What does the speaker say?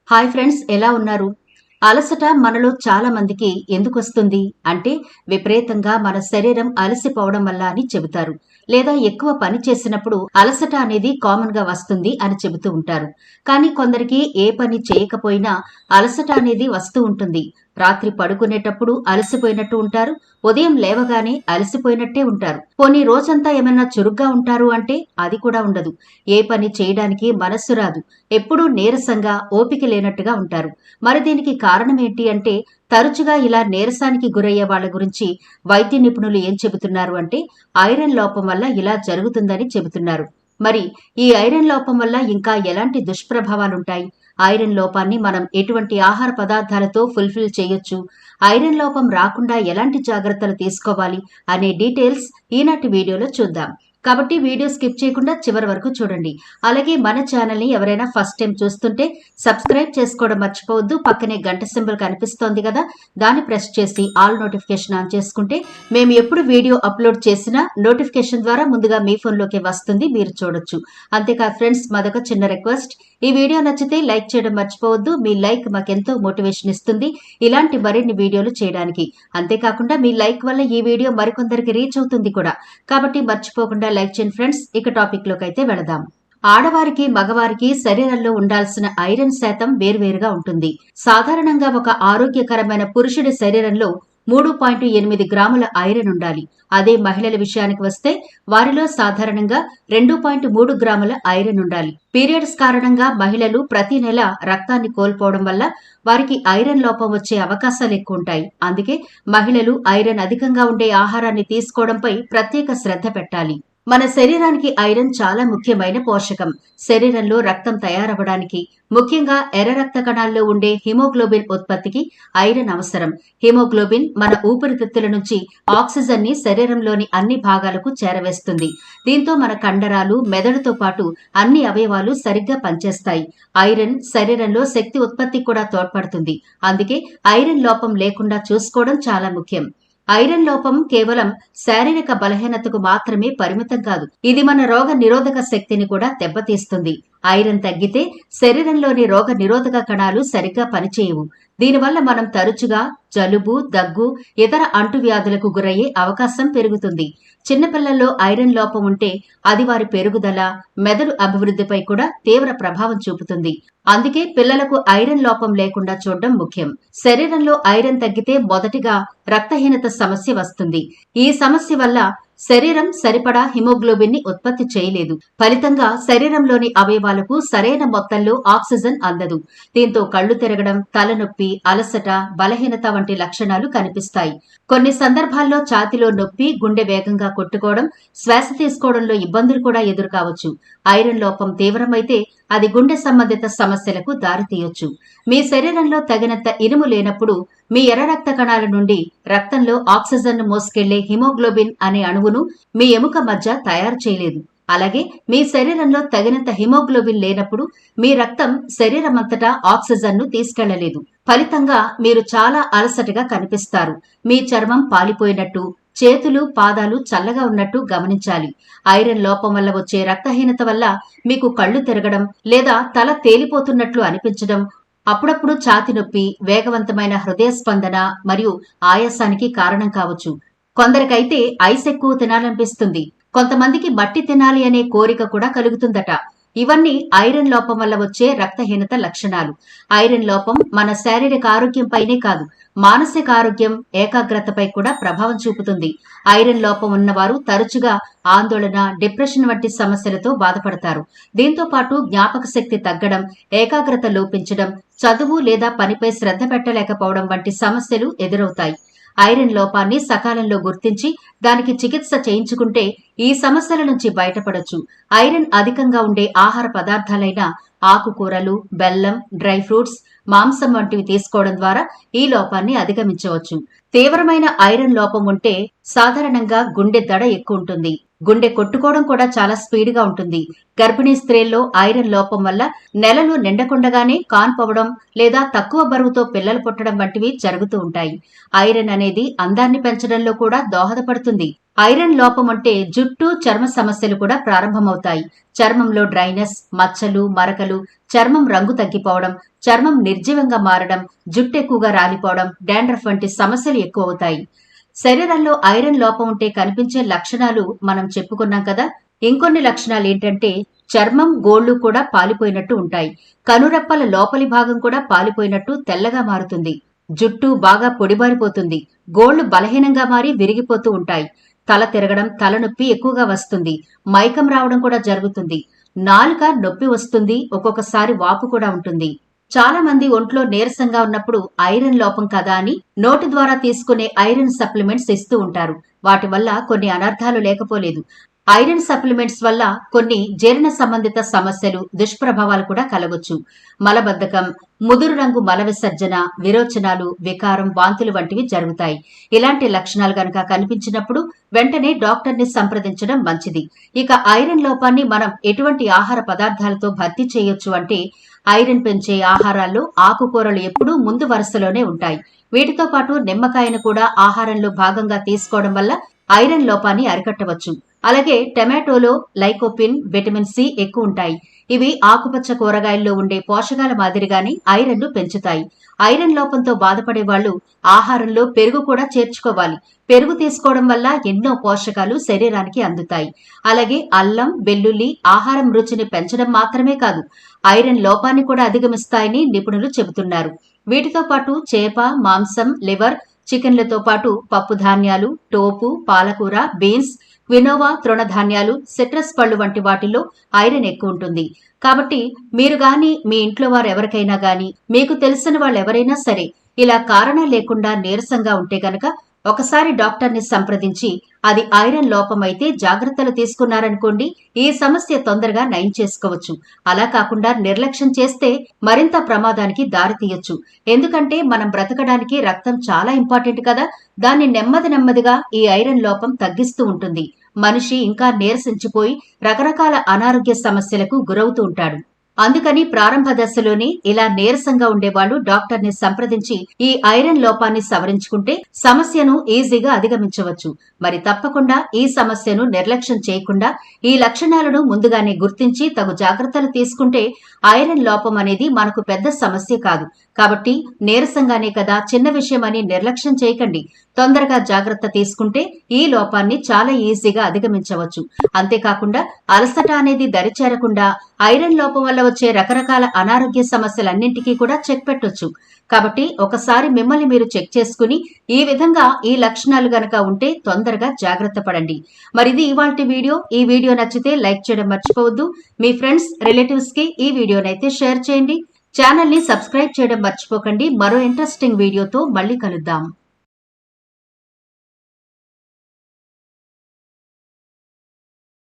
Hi friends, ఎలా ఉన్నారు? అలసట మనలో చాలా మందికి ఎందుకు వస్తుంది అంటే విపరీతంగా మన శరీరం అలసిపోవడం వల్ల అని చెబుతారు. లేదా ఎక్కువ పని చేసినప్పుడు అలసట అనేది కామన్ గా వస్తుంది అని చెబుతూ ఉంటారు. కానీ కొందరికి ఏ పని చేయకపోయినా అలసట అనేది వస్తూ ఉంటుంది. రాత్రి పడుకునేటప్పుడు అలసిపోయినట్టు ఉంటారు. ఉదయం లేవగానే అలసిపోయినట్టే ఉంటారు. పోనీ రోజంతా ఏమైనా చురుగ్గా ఉంటారు అంటే అది కూడా ఉండదు. ఏ పని చేయడానికి మనస్సు రాదు. ఎప్పుడూ నీరసంగా, ఓపిక లేనట్టుగా ఉంటారు. మరి దీనికి కారణం ఏంటి అంటే తరచుగా ఇలా నీరసానికి గురయ్యే వాళ్ళ గురించి వైద్య నిపుణులు ఏం చెబుతున్నారు అంటే ఐరన్ లోపం వల్ల ఇలా జరుగుతుందని చెబుతున్నారు. మరి ఈ ఐరన్ లోపం వల్ల ఇంకా ఎలాంటి దుష్ప్రభావాలుంటాయి? ఐరన్ లోపాన్ని మనం ఎటువంటి ఆహార పదార్థాలతో ఫుల్ఫిల్ చేయొచ్చు? ఐరన్ లోపం రాకుండా ఎలాంటి జాగ్రత్తలు తీసుకోవాలి అనే డీటెయిల్స్ ఈనాటి వీడియోలో చూద్దాం. కాబట్టి వీడియో స్కిప్ చేయకుండా చివరి వరకు చూడండి. అలాగే మన ఛానల్ ని ఎవరైనా ఫస్ట్ టైం చూస్తుంటే సబ్స్క్రైబ్ చేసుకోవడం మర్చిపోవద్దు. పక్కనే గంట సింబల్ కనిపిస్తోంది కదా, దాన్ని ప్రెస్ చేసి ఆల్ నోటిఫికేషన్ ఆన్ చేసుకుంటే మేము ఎప్పుడు వీడియో అప్లోడ్ చేసినా నోటిఫికేషన్ ద్వారా ముందుగా మీ ఫోన్లోకి వస్తుంది, మీరు చూడొచ్చు. అంతేకాదు ఫ్రెండ్స్, మాదొక చిన్న రిక్వెస్ట్, ఈ వీడియో నచ్చితే లైక్ చేయడం మర్చిపోవద్దు. మీ లైక్ మాకెంతో మోటివేషన్ ఇస్తుంది ఇలాంటి మరిన్ని వీడియోలు చేయడానికి. అంతేకాకుండా మీ లైక్ వల్ల ఈ వీడియో మరికొందరికి రీచ్ అవుతుంది కూడా. కాబట్టి మర్చిపోకుండా లైక్ చేయండి ఫ్రెండ్స్. ఇక టాపిక్ లోకి అయితే వెళదాం. ఆడవారికి, మగవారికి శరీరంలో ఉండాల్సిన ఐరన్ శాతం వేర్వేరుగా ఉంటుంది. సాధారణంగా ఒక ఆరోగ్యకరమైన పురుషుడి శరీరంలో 3.8 గ్రాముల ఐరన్ ఉండాలి. అదే మహిళల విషయానికి వస్తే వారిలో సాధారణంగా 2.3 గ్రాముల ఐరన్ ఉండాలి. పీరియడ్స్ కారణంగా మహిళలు ప్రతి నెల రక్తాన్ని కోల్పోవడం వల్ల వారికి ఐరన్ లోపం వచ్చే అవకాశాలు ఎక్కువ ఉంటాయి. అందుకే మహిళలు ఐరన్ అధికంగా ఉండే ఆహారాన్ని తీసుకోవడంపై ప్రత్యేక శ్రద్ధ పెట్టాలి. మన శరీరానికి ఐరన్ చాలా ముఖ్యమైన పోషకం. శరీరంలో రక్తం తయారవడానికి, ముఖ్యంగా ఎర్ర రక్త కణాల్లో ఉండే హిమోగ్లోబిన్ ఉత్పత్తికి ఐరన్ అవసరం. హిమోగ్లోబిన్ మన ఊపిరితిత్తుల నుంచి ఆక్సిజన్ ని శరీరంలోని అన్ని భాగాలకు చేరవేస్తుంది. దీంతో మన కండరాలు, మెదడుతో పాటు అన్ని అవయవాలు సరిగ్గా పనిచేస్తాయి. ఐరన్ శరీరంలో శక్తి ఉత్పత్తికి కూడా తోడ్పడుతుంది. అందుకే ఐరన్ లోపం లేకుండా చూసుకోవడం చాలా ముఖ్యం. ఐరన్ లోపం కేవలం శారీరక బలహీనతకు మాత్రమే పరిమితం కాదు. ఇది మన రోగ నిరోధక శక్తిని కూడా దెబ్బతీస్తుంది. ఐరన్ తగ్గితే శరీరంలోని రోగ నిరోధక కణాలు సరిగ్గా పనిచేయవు. దీనివల్ల మనం తరచుగా జలుబు, దగ్గు, ఇతర అంటువ్యాధులకు గురయ్యే అవకాశం పెరుగుతుంది. చిన్నపిల్లల్లో ఐరన్ లోపం ఉంటే అది వారి పెరుగుదల, మెదడు అభివృద్ధిపై కూడా తీవ్ర ప్రభావం చూపుతుంది. అందుకే పిల్లలకు ఐరన్ లోపం లేకుండా చూడడం ముఖ్యం. శరీరంలో ఐరన్ తగ్గితే మొదటిగా రక్తహీనత సమస్య వస్తుంది. ఈ సమస్య వల్ల శరీరం సరిపడా హిమోగ్లోబిన్ ని ఉత్పత్తి చేయలేదు. ఫలితంగా శరీరంలోని అవయవాలకు సరైన మొత్తంలో ఆక్సిజన్ అందదు. దీంతో కళ్లు తిరగడం, తలనొప్పి, అలసట, బలహీనత వంటి లక్షణాలు కనిపిస్తాయి. కొన్ని సందర్భాల్లో ఛాతీలో నొప్పి, గుండె వేగంగా కొట్టుకోవడం, శ్వాస తీసుకోవడంలో ఇబ్బందులు కూడా ఎదురుకావచ్చు. ఐరన్ లోపం తీవ్రమైతే అది గుండె సంబంధిత సమస్యలకు దారితీయొచ్చు. మీ శరీరంలో తగినంత ఇనుము లేనప్పుడు మీ ఎర్ర రక్త కణాల నుండి రక్తంలో ఆక్సిజన్ ను మోసుకెళ్లే హిమోగ్లోబిన్ అనే అణువును మీ ఎముక మధ్య తయారు చేయలేదు. అలాగే మీ శరీరంలో తగినంత హిమోగ్లోబిన్ లేనప్పుడు మీ రక్తం శరీరమంతటా ఆక్సిజన్ ను తీసుకెళ్లలేదు. ఫలితంగా మీరు చాలా అలసటగా కనిపిస్తారు. మీ చర్మం పాలిపోయినట్టు, చేతులు, పాదాలు చల్లగా ఉన్నట్టు గమనించాలి. ఐరన్ లోపం వల్ల వచ్చే రక్తహీనత వల్ల మీకు కళ్లు తిరగడం లేదా తల తేలిపోతున్నట్లు అనిపించడం, అప్పుడప్పుడు ఛాతీ నొప్పి, వేగవంతమైన హృదయ స్పందన మరియు ఆయాసానికి కారణం కావచ్చు. కొందరికైతే ఐస్ ఎక్కువ తినాలనిపిస్తుంది. కొంతమందికి మట్టి తినాలి అనే కోరిక కూడా కలుగుతుందట. ఇవన్నీ ఐరన్ లోపం వల్ల వచ్చే రక్తహీనత లక్షణాలు. ఐరన్ లోపం మన శారీరక ఆరోగ్యంపైనే కాదు, మానసిక ఆరోగ్యం, ఏకాగ్రతపై కూడా ప్రభావం చూపుతుంది. ఐరన్ లోపం ఉన్నవారు తరచుగా ఆందోళన, డిప్రెషన్ వంటి సమస్యలతో బాధపడతారు. దీంతో పాటు జ్ఞాపక శక్తి తగ్గడం, ఏకాగ్రత లోపించడం, చదువు లేదా పనిపై శ్రద్ధ పెట్టలేకపోవడం వంటి సమస్యలు ఎదురవుతాయి. ఐరన్ లోపాన్ని సకాలంలో గుర్తించి దానికి చికిత్స చేయించుకుంటే ఈ సమస్యల నుంచి బయటపడొచ్చు. ఐరన్ అధికంగా ఉండే ఆహార పదార్థాలైన ఆకుకూరలు, బెల్లం, డ్రై ఫ్రూట్స్, మాంసం వంటివి తీసుకోవడం ద్వారా ఈ లోపాన్ని అధిగమించవచ్చు. తీవ్రమైన ఐరన్ లోపం ఉంటే సాధారణంగా గుండె దడ ఎక్కువ ఉంటుంది. గుండె కొట్టుకోవడం కూడా చాలా స్పీడ్గా ఉంటుంది. గర్భిణీ స్త్రీల్లో ఐరన్ లోపం వల్ల నెలలు నిండకుండగానే కాన్పవడం లేదా తక్కువ బరువుతో పిల్లలు పుట్టడం వంటివి జరుగుతూ ఉంటాయి. ఐరన్ అనేది అందాన్ని పెంచడంలో కూడా దోహదపడుతుంది. ఐరన్ లోపం అంటే జుట్టు చర్మ సమస్యలు కూడా ప్రారంభమవుతాయి. చర్మంలో డ్రైనెస్, మచ్చలు, మరకలు, చర్మం రంగు తగ్గిపోవడం, చర్మం నిర్జీవంగా మారడం, జుట్టు ఎక్కువగా రాలిపోవడం, డాండ్రఫ్ వంటి సమస్యలు ఎక్కువ అవుతాయి. శరీరంలో ఐరన్ లోపం ఉంటే కనిపించే లక్షణాలు మనం చెప్పుకున్నాం కదా. ఇంకొన్ని లక్షణాలు ఏంటంటే చర్మం, గోళ్లు కూడా పాలిపోయినట్టు ఉంటాయి. కనురెప్పల లోపలి భాగం కూడా పాలిపోయినట్టు తెల్లగా మారుతుంది. జుట్టు బాగా పొడిబారిపోతుంది. గోళ్లు బలహీనంగా మారి విరిగిపోతూ ఉంటాయి. తల తిరగడం, తలనొప్పి ఎక్కువగా వస్తుంది. మైకం రావడం కూడా జరుగుతుంది. నాలుక నొప్పి వస్తుంది. ఒక్కొక్కసారి వాపు కూడా ఉంటుంది. చాలా మంది ఒంట్లో నీరసంగా ఉన్నప్పుడు ఐరన్ లోపం కదా అని నోటి ద్వారా తీసుకునే ఐరన్ సప్లిమెంట్స్ ఇస్తూ ఉంటారు. వాటి వల్ల కొన్ని అనర్థాలు లేకపోలేదు. ఐరన్ సప్లిమెంట్స్ వల్ల కొన్ని జీర్ణ సంబంధిత సమస్యలు, దుష్ప్రభావాలు కూడా కలగొచ్చు. మలబద్ధకం, ముదురు రంగు మల విసర్జన, విరోచనాలు, వికారం, వాంతులు వంటివి జరుగుతాయి. ఇలాంటి లక్షణాలు గనక కనిపించినప్పుడు వెంటనే డాక్టర్ని సంప్రదించడం మంచిది. ఇక ఐరన్ లోపాన్ని మనం ఎటువంటి ఆహార పదార్థాలతో భర్తీ చేయొచ్చు అంటే ఐరన్ పెంచే ఆహారాల్లో ఆకుకూరలు ఎప్పుడూ ముందు వరుసలోనే ఉంటాయి. వీటితో పాటు నిమ్మకాయను కూడా ఆహారంలో భాగంగా తీసుకోవడం వల్ల ఐరన్ లోపాన్ని అరికట్టవచ్చు. అలాగే టమాటోలో లైకోపిన్, విటమిన్ సి ఎక్కువ ఉంటాయి. ఇవి ఆకుపచ్చ కూరగాయల్లో ఉండే పోషకాల మాదిరిగానే ఐరన్ను పెంచుతాయి. ఐరన్ లోపంతో బాధపడే వాళ్లు ఆహారంలో పెరుగు కూడా చేర్చుకోవాలి. పెరుగు తీసుకోవడం వల్ల ఎన్నో పోషకాలు శరీరానికి అందుతాయి. అలాగే అల్లం, వెల్లుల్లి ఆహారం రుచిని పెంచడం మాత్రమే కాదు, ఐరన్ లోపాన్ని కూడా అధిగమిస్తాయని నిపుణులు చెబుతున్నారు. వీటితో పాటు చేప, మాంసం, లివర్, చికెన్లతో పాటు పప్పు ధాన్యాలు, టోపు, పాలకూర, బీన్స్, క్వినోవా, తృణధాన్యాలు, సిట్రస్ పళ్లు వంటి వాటిల్లో ఐరన్ ఎక్కువ ఉంటుంది. కాబట్టి మీరు గాని, మీ ఇంట్లో వారు ఎవరికైనా గాని, మీకు తెలిసిన వాళ్ళు ఎవరైనా సరే ఇలా కారణం లేకుండా నీరసంగా ఉంటే గనక ఒకసారి డాక్టర్ని సంప్రదించి అది ఐరన్ లోపమైతే జాగ్రత్తలు తీసుకున్నారనుకోండి, ఈ సమస్య తొందరగా నయం చేసుకోవచ్చు. అలా కాకుండా నిర్లక్ష్యం చేస్తే మరింత ప్రమాదానికి దారితీయొచ్చు. ఎందుకంటే మనం బ్రతకడానికి రక్తం చాలా ఇంపార్టెంట్ కదా. దాన్ని నెమ్మదిగా ఈ ఐరన్ లోపం తగ్గిస్తూ ఉంటుంది. మనిషి ఇంకా నీరసించిపోయి రకరకాల అనారోగ్య సమస్యలకు గురవుతూ ఉంటాడు. అందుకని ప్రారంభ దశలోనే ఇలా నీరసంగా ఉండేవాళ్లు డాక్టర్ని సంప్రదించి ఈ ఐరన్ లోపాన్ని సవరించుకుంటే సమస్యను ఈజీగా అధిగమించవచ్చు. మరి తప్పకుండా ఈ సమస్యను నిర్లక్ష్యం చేయకుండా ఈ లక్షణాలను ముందుగానే గుర్తించి తగు జాగ్రత్తలు తీసుకుంటే ఐరన్ లోపం అనేది మనకు పెద్ద సమస్య కాదు. కాబట్టి నీరసంగానే కదా, చిన్న విషయం అని నిర్లక్ష్యం చేయకండి. తొందరగా జాగ్రత్త తీసుకుంటే ఈ లోపాన్ని చాలా ఈజీగా అధిగమించవచ్చు. అంతేకాకుండా అలసట అనేది దరిచేరకుండా ఐరన్ లోపం వల్ల వచ్చే రకరకాల అనారోగ్య సమస్యలన్నింటికీ కూడా చెక్ పెట్టొచ్చు. కాబట్టి ఒకసారి మిమ్మల్ని మీరు చెక్ చేసుకుని ఈ విధంగా ఈ లక్షణాలు గనక ఉంటే తొందరగా జాగ్రత్త పడండి. మరిది ఇవాల్టి వీడియో. ఈ వీడియో నచ్చితే లైక్ చేయడం మర్చిపోవద్దు. మీ ఫ్రెండ్స్, రిలేటివ్స్ కి ఈ వీడియోనైతే షేర్ చేయండి. ఛానల్ ని సబ్స్క్రైబ్ చేయడం మర్చిపోకండి. మరో ఇంట్రెస్టింగ్ వీడియోతో మళ్ళీ కలుద్దాం.